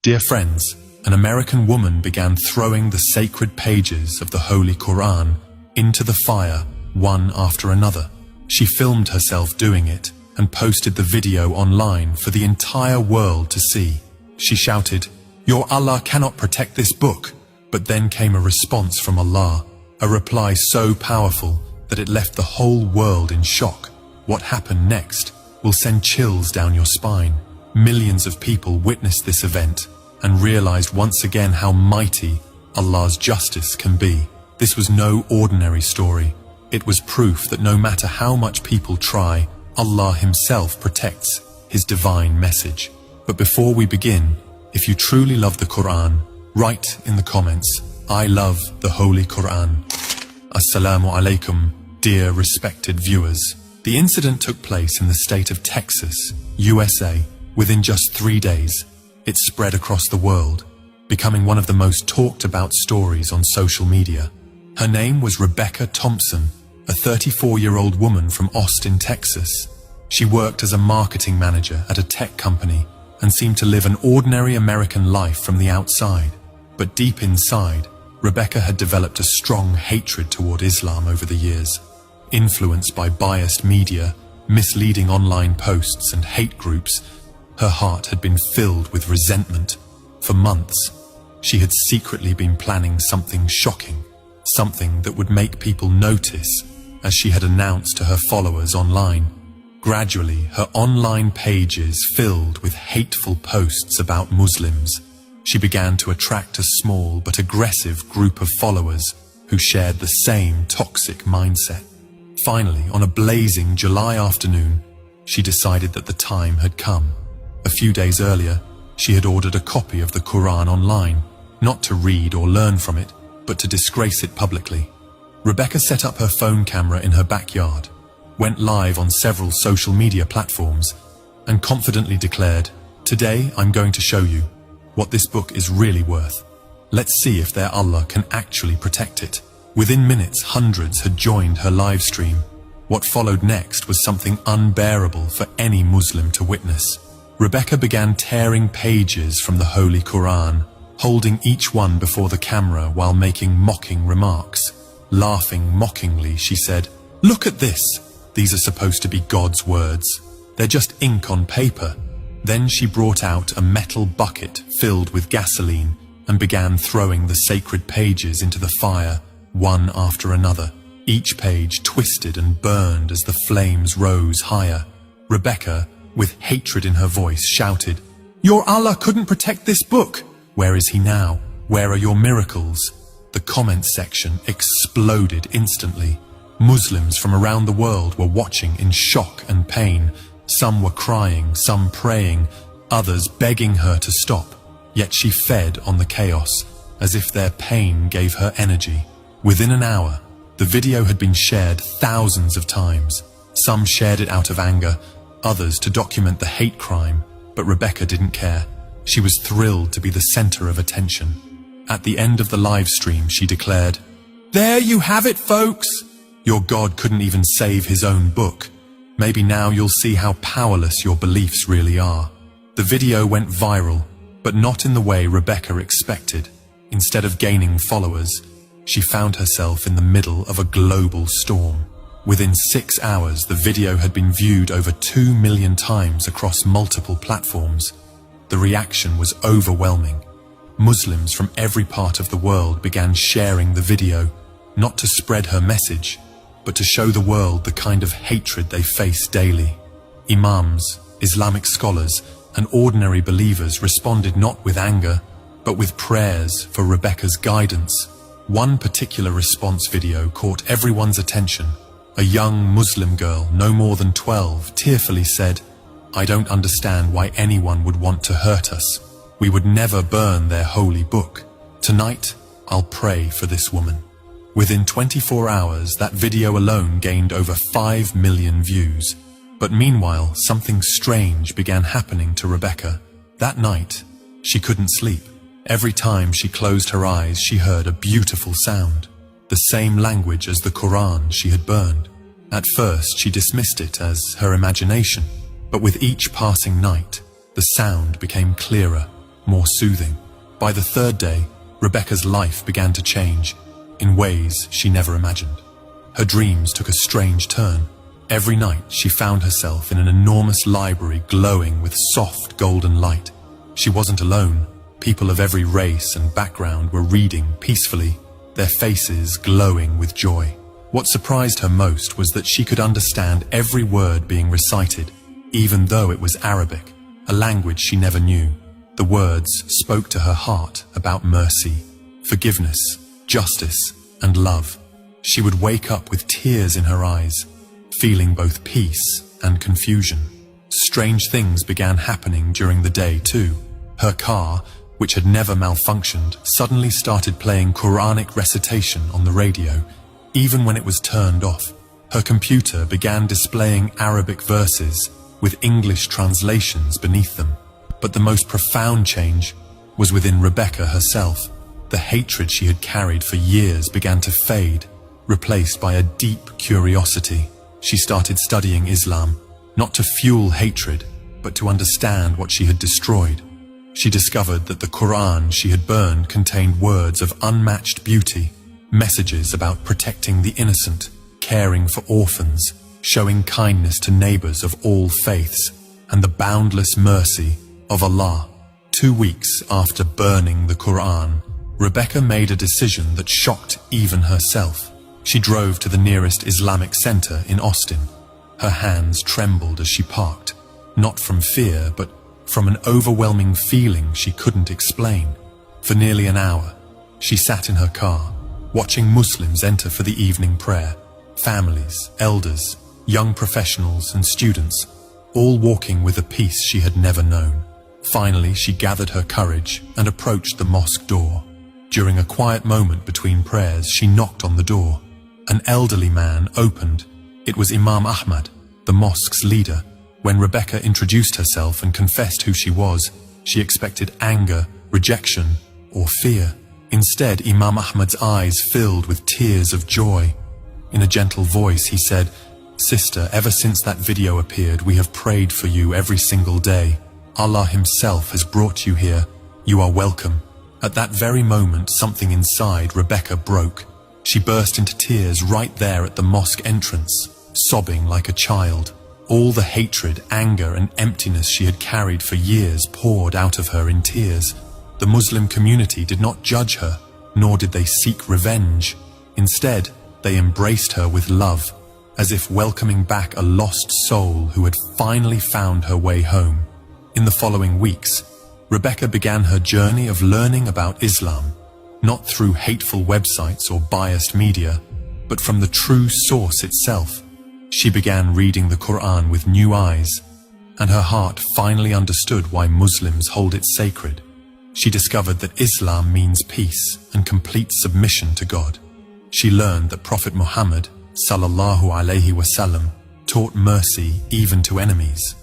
Dear friends, an American woman began throwing the sacred pages of the Holy Quran into the fire, one after another. She filmed herself doing it and posted the video online for the entire world to see. She shouted, "Your Allah cannot protect this book." But then came a response from Allah, a reply so powerful that it left the whole world in shock. What happened next will send chills down your spine. Millions of people witnessed this event and realized once again how mighty Allah's justice can be. This was no ordinary story. It was proof that no matter how much people try, Allah Himself protects His divine message. But before we begin, if you truly love the Quran, write in the comments, "I love the Holy Quran." Assalamu alaikum, dear respected viewers. The incident took place in the state of Texas, USA. Within just 3 days, it spread across the world, becoming one of the most talked about stories on social media. Her name was Rebecca Thompson, a 34-year-old woman from Austin, Texas. She worked as a marketing manager at a tech company and seemed to live an ordinary American life from the outside. But deep inside, Rebecca had developed a strong hatred toward Islam over the years. Influenced by biased media, misleading online posts and hate groups, her heart had been filled with resentment. For months, she had secretly been planning something shocking, something that would make people notice, as she had announced to her followers online. Gradually, her online pages filled with hateful posts about Muslims. She began to attract a small but aggressive group of followers who shared the same toxic mindset. Finally, on a blazing July afternoon, she decided that the time had come. A few days earlier, she had ordered a copy of the Quran online, not to read or learn from it, but to disgrace it publicly. Rebecca set up her phone camera in her backyard, went live on several social media platforms, and confidently declared, "Today I'm going to show you what this book is really worth. Let's see if their Allah can actually protect it." Within minutes, hundreds had joined her live stream. What followed next was something unbearable for any Muslim to witness. Rebecca began tearing pages from the Holy Quran, holding each one before the camera while making mocking remarks. Laughing mockingly, she said, "Look at this. These are supposed to be God's words. They're just ink on paper." Then she brought out a metal bucket filled with gasoline and began throwing the sacred pages into the fire, one after another. Each page twisted and burned as the flames rose higher. Rebecca, with hatred in her voice, shouted, "Your Allah couldn't protect this book. Where is He now? Where are your miracles?" The comment section exploded instantly. Muslims from around the world were watching in shock and pain. Some were crying, some praying, others begging her to stop. Yet she fed on the chaos, as if their pain gave her energy. Within an hour, the video had been shared thousands of times. Some shared it out of anger, others to document the hate crime, but Rebecca didn't care. She was thrilled to be the center of attention. At the end of the live stream, she declared, "There you have it, folks! Your God couldn't even save His own book. Maybe now you'll see how powerless your beliefs really are." The video went viral, but not in the way Rebecca expected. Instead of gaining followers, she found herself in the middle of a global storm. Within 6 hours, the video had been viewed over 2 million times across multiple platforms. The reaction was overwhelming. Muslims from every part of the world began sharing the video, not to spread her message, but to show the world the kind of hatred they face daily. Imams, Islamic scholars, and ordinary believers responded not with anger, but with prayers for Rebecca's guidance. One particular response video caught everyone's attention. A young Muslim girl, no more than 12, tearfully said, "I don't understand why anyone would want to hurt us. We would never burn their holy book. Tonight, I'll pray for this woman." Within 24 hours, that video alone gained over 5 million views. But meanwhile, something strange began happening to Rebecca. That night, she couldn't sleep. Every time she closed her eyes, she heard a beautiful sound, the same language as the Quran she had burned. At first, she dismissed it as her imagination, but with each passing night, the sound became clearer. more soothing. By the third day, Rebecca's life began to change in ways she never imagined. Her dreams took a strange turn. Every night she found herself in an enormous library glowing with soft golden light. She wasn't alone. People of every race and background were reading peacefully, their faces glowing with joy. What surprised her most was that she could understand every word being recited, even though it was Arabic, a language she never knew. The words spoke to her heart about mercy, forgiveness, justice, and love. She would wake up with tears in her eyes, feeling both peace and confusion. Strange things began happening during the day too. Her car, which had never malfunctioned, suddenly started playing Quranic recitation on the radio, even when it was turned off. Her computer began displaying Arabic verses with English translations beneath them. But the most profound change was within Rebecca herself. The hatred she had carried for years began to fade, replaced by a deep curiosity. She started studying Islam, not to fuel hatred, but to understand what she had destroyed. She discovered that the Quran she had burned contained words of unmatched beauty, messages about protecting the innocent, caring for orphans, showing kindness to neighbors of all faiths, and the boundless mercy of Allah. 2 weeks after burning the Quran, Rebecca made a decision that shocked even herself. She drove to the nearest Islamic center in Austin. Her hands trembled as she parked, not from fear, but from an overwhelming feeling she couldn't explain. For nearly an hour, she sat in her car, watching Muslims enter for the evening prayer. Families, elders, young professionals and students, all walking with a peace she had never known. Finally, she gathered her courage and approached the mosque door. During a quiet moment between prayers, she knocked on the door. An elderly man opened. It was Imam Ahmad, the mosque's leader. When Rebecca introduced herself and confessed who she was, she expected anger, rejection, or fear. Instead, Imam Ahmad's eyes filled with tears of joy. In a gentle voice, he said, "Sister, ever since that video appeared, we have prayed for you every single day. Allah himself has brought you here. You are welcome." At that very moment, something inside Rebecca broke. She burst into tears right there at the mosque entrance, sobbing like a child. All the hatred, anger, and emptiness she had carried for years poured out of her in tears. The Muslim community did not judge her, nor did they seek revenge. Instead, they embraced her with love, as if welcoming back a lost soul who had finally found her way home. In the following weeks, Rebecca began her journey of learning about Islam, not through hateful websites or biased media, but from the true source itself. She began reading the Quran with new eyes, and her heart finally understood why Muslims hold it sacred. She discovered that Islam means peace and complete submission to God. She learned that Prophet Muhammad, sallallahu alaihi wasallam, taught mercy even to enemies,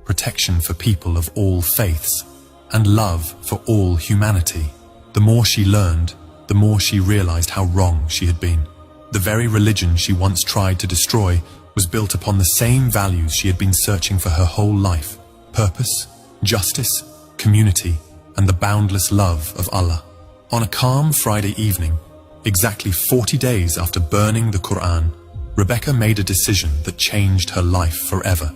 protection for people of all faiths, and love for all humanity. The more she learned, the more she realized how wrong she had been. The very religion she once tried to destroy was built upon the same values she had been searching for her whole life: purpose, justice, community, and the boundless love of Allah. On a calm Friday evening, exactly 40 days after burning the Quran, Rebecca made a decision that changed her life forever.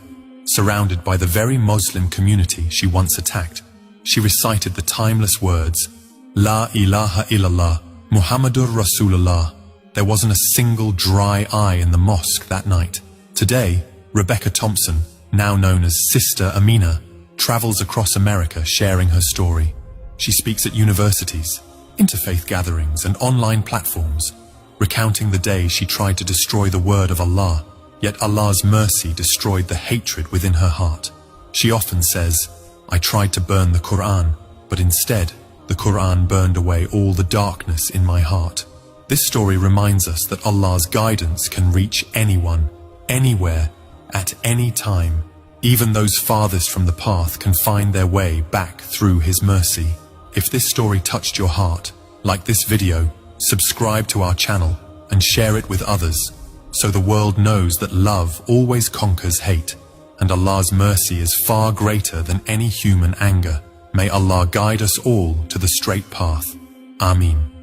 Surrounded by the very Muslim community she once attacked, she recited the timeless words, "La ilaha illallah, Muhammadur Rasulullah." There wasn't a single dry eye in the mosque that night. Today, Rebecca Thompson, now known as Sister Amina, travels across America sharing her story. She speaks at universities, interfaith gatherings, and online platforms, recounting the day she tried to destroy the word of Allah, yet Allah's mercy destroyed the hatred within her heart. She often says, "I tried to burn the Quran, but instead, the Quran burned away all the darkness in my heart." This story reminds us that Allah's guidance can reach anyone, anywhere, at any time. Even those farthest from the path can find their way back through His mercy. If this story touched your heart, like this video, subscribe to our channel and share it with others, so the world knows that love always conquers hate, and Allah's mercy is far greater than any human anger. May Allah guide us all to the straight path. Amin.